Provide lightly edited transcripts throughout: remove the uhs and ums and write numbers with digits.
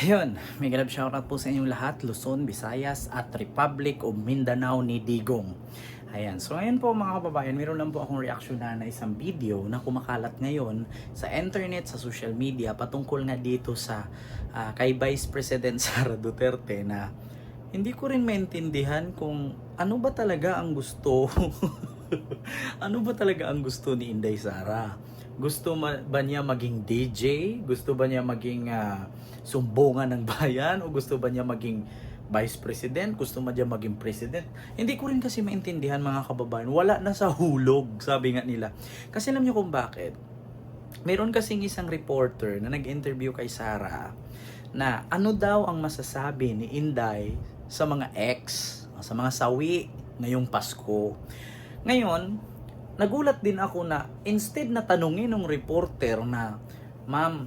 Ayun, may galab shoutout po sa inyong lahat, Luzon, Visayas at Republic of Mindanao ni Digong. Ayan, so ngayon po mga kababayan, meron lang po akong reaction na isang video na kumakalat ngayon sa internet, sa social media patungkol nga dito sa kay Vice President Sara Duterte na hindi ko rin maintindihan kung ano ba talaga ang gusto. Ano ba talaga ang gusto ni Inday Sara? Gusto ba niya maging DJ? Gusto ba niya maging sumbungan ng bayan? O gusto ba niya maging vice president? Gusto ba niya maging president? Hindi ko rin kasi maintindihan mga kababayan. Wala na sa hulog, sabi nga nila. Kasi alam niyo kung bakit? Meron kasing isang reporter na nag-interview kay Sara na ano daw ang masasabi ni Inday sa mga ex, sa mga sawi ngayong Pasko. Ngayon, nagulat din ako na instead na tanungin ng reporter na, Ma'am,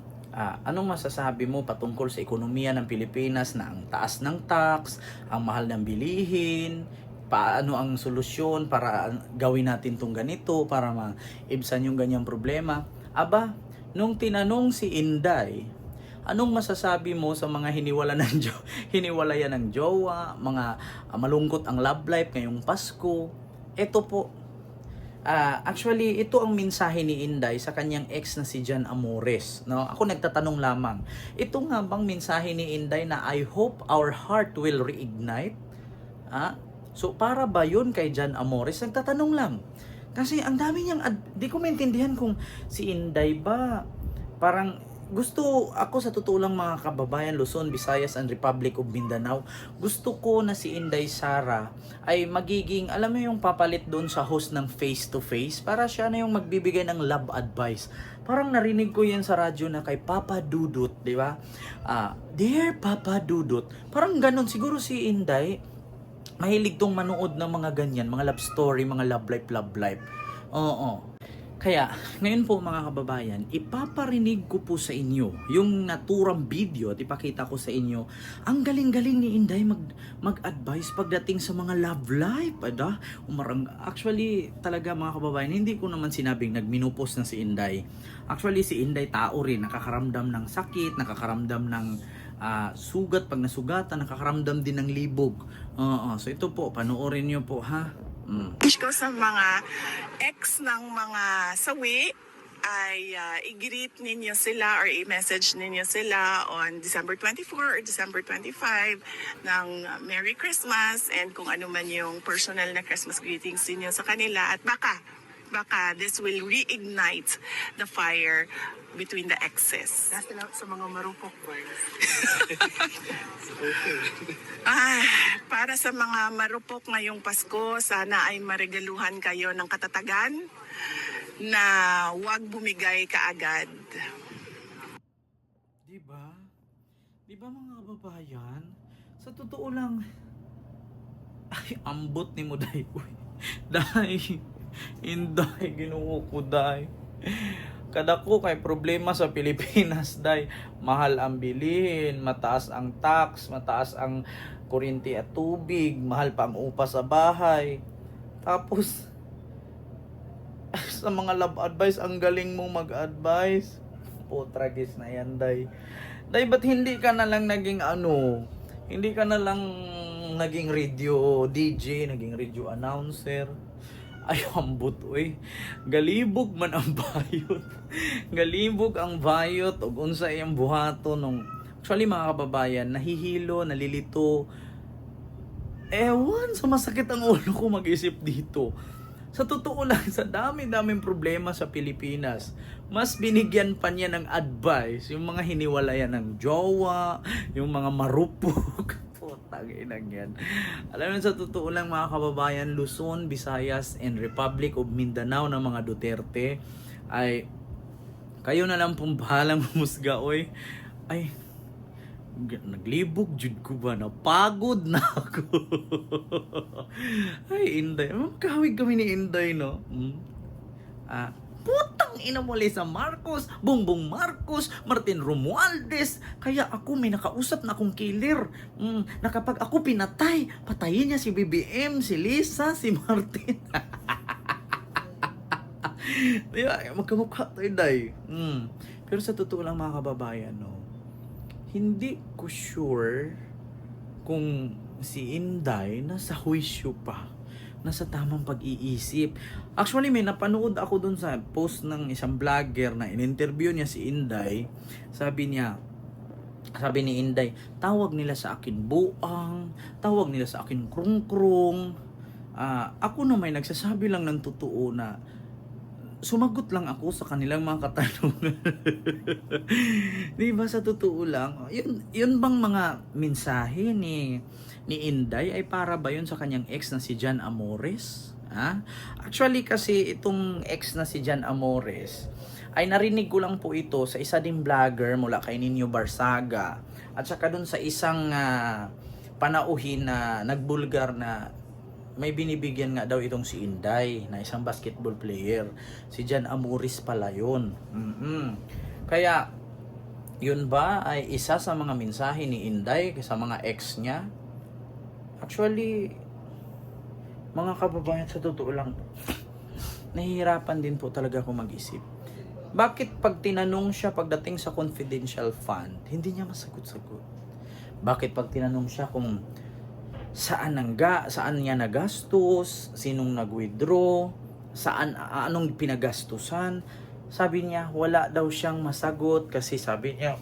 anong masasabi mo patungkol sa ekonomiya ng Pilipinas na ang taas ng tax, ang mahal ng bilihin, paano ang solusyon para gawin natin tong ganito para maibsan yung ganyang problema? Aba, nung tinanong si Inday, anong masasabi mo sa mga hiniwalayan ng jowa, mga malungkot ang love life ngayong Pasko? Ito po. Actually, ito ang mensahe ni Inday sa kanyang ex na si Jan Amores. No? Ako nagtatanong lamang. Ito nga bang mensahe ni Inday na I hope our heart will reignite? So, para ba yun kay Jan Amores? Nagtatanong lang. Kasi ang dami niyang, di ko maintindihan kung si Inday ba, parang gusto ako sa totoo lang mga kababayan, Luzon, Visayas and Republic of Mindanao, gusto ko na si Inday Sara ay magiging, alam mo yung papalit doon sa host ng face to face, para siya na yung magbibigay ng love advice. Parang narinig ko yan sa radyo na kay Papa Dudut, di ba? Dear Papa Dudut, parang ganun siguro si Inday, mahilig tong manood ng mga ganyan, mga love story, mga love life. Oo. Kaya, ngayon po mga kababayan, ipaparinig ko po sa inyo yung naturang video at ipakita ko sa inyo. Ang galing-galing ni Inday mag-advise pagdating sa mga love life. Actually, talaga mga kababayan, hindi ko naman sinabing nagminupos na si Inday. Actually, si Inday tao rin, nakakaramdam ng sakit, nakakaramdam ng sugat pag nasugatan, nakakaramdam din ng libog. So ito po, panoorin nyo po ha. Ko sa mga ex ng mga sawi ay i-greet ninyo sila or i-message ninyo sila on December 24 or December 25 ng Merry Christmas and kung ano man yung personal na Christmas greetings ninyo sa kanila at baka this will reignite the fire between the exes. Sa mga marupok boys. Para sa mga marupok ngayong Pasko, sana ay maregaluhan kayo ng katatagan na huwag bumigay kaagad. Diba? Diba mga kababayan? Sa totoo lang, ay ambot ni mo day. Day, Inday, ginuo ko day. Kada ko kay problema sa Pilipinas day, mahal ang bilihin, mataas ang tax, mataas ang kuryente at tubig, mahal pa ang upa sa bahay. Tapos sa mga love advice, ang galing mong mag-advise. Tragis na yan day. Day, ba't hindi ka na lang naging hindi ka na lang naging radio DJ, naging radio announcer? Ay, ambot, uy. Galibog man ang bayot. Galibog ang bayot. O unsa iyang buhato nung... Actually, mga kababayan, nahihilo, nalilito. Ewan, sa masakit ang ulo ko mag-isip dito. Sa totoo lang, sa dami-daming problema sa Pilipinas, mas binigyan pa niya ng advice yung mga hiniwalayan ng jowa, yung mga marupok. Tanginang yan. Alam mo, sa totoo lang mga kababayan, Luzon, Visayas, and Republic of Mindanao ng mga Duterte ay kayo na lang pong bahalang humusga, oy. Ay, naglibog jud ko ba? Napagod na ako. Ay, Inday. Magkahawig kami ni Inday, no? Putang ina mo Lisa Marcos, Bongbong Marcos, Martin Romualdez. Kaya ako may nakausap na akong killer. Na kapag ako pinatay, patayin niya si BBM, si Lisa, si Martin. Diba? Magkamukha tayo, Day. Pero sa totoo lang mga kababayan, no? hindi ko sure kung si Inday nasa huwisyo pa, nasa tamang pag-iisip. Actually, may napanood ako dun sa post ng isang vlogger na in-interview niya si Inday. Sabi ni Inday, tawag nila sa akin buang, tawag nila sa akin krung-krung. Ako na may nagsasabi lang ng totoo na sumagot lang ako sa kanilang mga katanungan. Di ba, sa totoo lang, yun bang mga mensahe ni Inday ay para ba yun sa kanyang ex na si Jan Amores? Actually kasi itong ex na si Jan Amores ay narinig ko lang po ito sa isa ding vlogger mula kay Nino Barsaga at saka dun sa isang panauhin na nagbulgar na may binibigyan nga daw itong si Inday na isang basketball player. Si Jan Amores pala yun. Kaya, yun ba ay isa sa mga mensahe ni Inday sa mga ex niya? Actually, mga kababayan, sa totoo lang, nahihirapan din po talaga ako mag-isip. Bakit pag tinanong siya pagdating sa confidential fund, hindi niya masagot-sagot? Bakit pag tinanong siya kung saan niya nagastos, sinong nag-withdraw, anong pinagastusan, sabi niya wala daw siyang masagot kasi sabi niya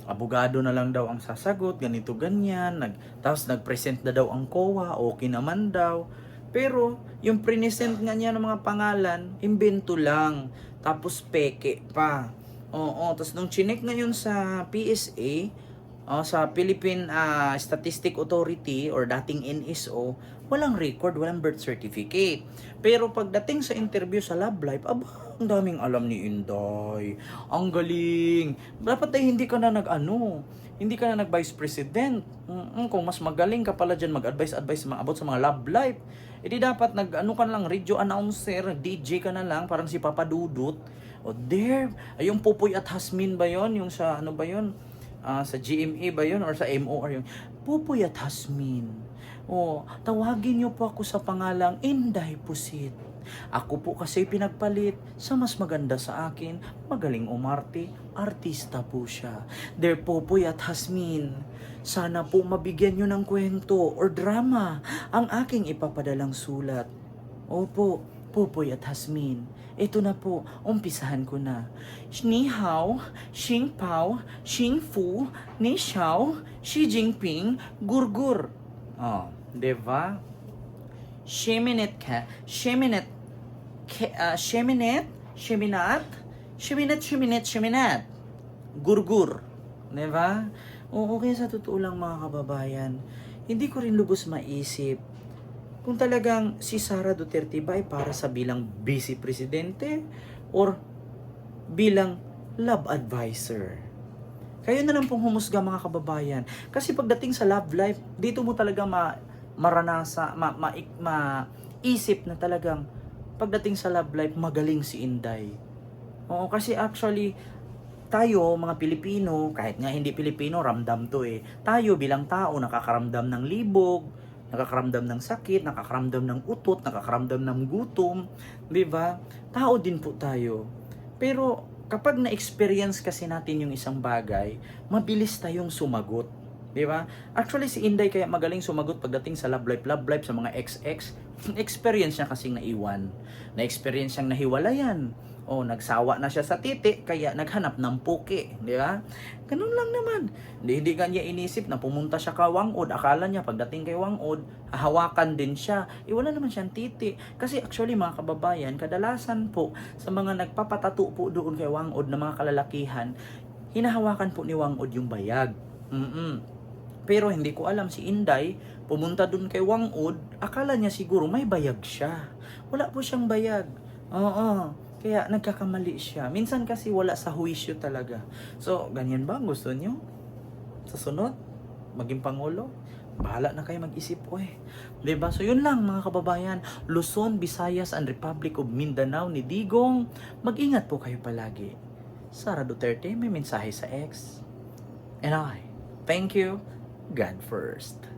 abogado na lang daw ang sasagot, ganito ganyan, tapos nag-present na daw ang COA, okay naman daw. Pero yung present nga niya ng mga pangalan, imbento lang, tapos peke pa. Tapos nung chinek ngayon sa PSA, sa Philippine Statistic Authority or dating NSO, walang record, walang birth certificate. Pero pagdating sa interview sa Love Life, ang daming alam ni Inday. Ang galing. Dapat ay hindi ka na hindi ka na nag-vice president. Kung mas magaling ka pala dyan mag-advise about sa mga Love Life, edi dapat ka lang, radio announcer, DJ ka na lang, parang si Papa Dudut. Yung Pupoy at Hasmin ba yon? Yung sa ba yon? Sa GMA ba yun or sa MOR yun? Pupoy at Hasmin. Tawagin niyo po ako sa pangalang Inday Pusit. Ako po kasi pinagpalit sa mas maganda sa akin. Magaling umarte, artista po siya. Dear Pupoy at Hasmin, sana po mabigyan niyo ng kwento or drama ang aking ipapadalang sulat. Opo, Pupoy at Hasmin. Ito na po, umpisahan ko na. Ni Hao, Xing Pao, Xing Fu, Ni Xiao, Xi Jinping, Gurgur. Diba? Sheminat, Gurgur. Diba? Kaya sa totoo lang mga kababayan, hindi ko rin lubos maisip kung talagang si Sara Duterte ba ay para sa bilang vice presidente or bilang love advisor. Kayo na lang pong humusga mga kababayan. Kasi pagdating sa love life, dito mo talaga maisip na talagang pagdating sa love life, magaling si Inday. Kasi actually, tayo mga Pilipino, kahit nga hindi Pilipino, ramdam to Tayo bilang tao, nakakaramdam ng libog, nakakaramdam ng sakit, nakakaramdam ng utot, nakakaramdam ng gutom, di ba? Tao din po tayo. Pero kapag na-experience kasi natin yung isang bagay, mabilis tayong sumagot, di ba? Actually si Inday kaya magaling sumagot pagdating sa love life sa mga ex-ex, experience niya kasing naiwan, na-experience siyang nahiwalayan. Nagsawa na siya sa titi, kaya naghanap ng puki, di ba? Ganun lang naman. Hindi kanya inisip na pumunta siya ka Wangod. Akala niya pagdating kay Wangod, hahawakan din siya. Wala naman siyang titi. Kasi actually mga kababayan, kadalasan po sa mga nagpapatato po doon kay Wangod na mga kalalakihan, hinahawakan po ni Wangod yung bayag. Pero hindi ko alam si Inday, pumunta doon kay Wangod, akala niya siguro may bayag siya. Wala po siyang bayag. Kaya nagkakamali siya. Minsan kasi wala sa huwisyo talaga. So, ganyan ba? Gusto nyo? Sa sunod? Maging Pangulo? Bahala na kayo mag-isip ko Diba? So, yun lang mga kababayan. Luzon, Visayas, and Republic of Mindanao ni Digong. Mag-ingat po kayo palagi. Sara Duterte may mensahe sa ex. And I, thank you. God first.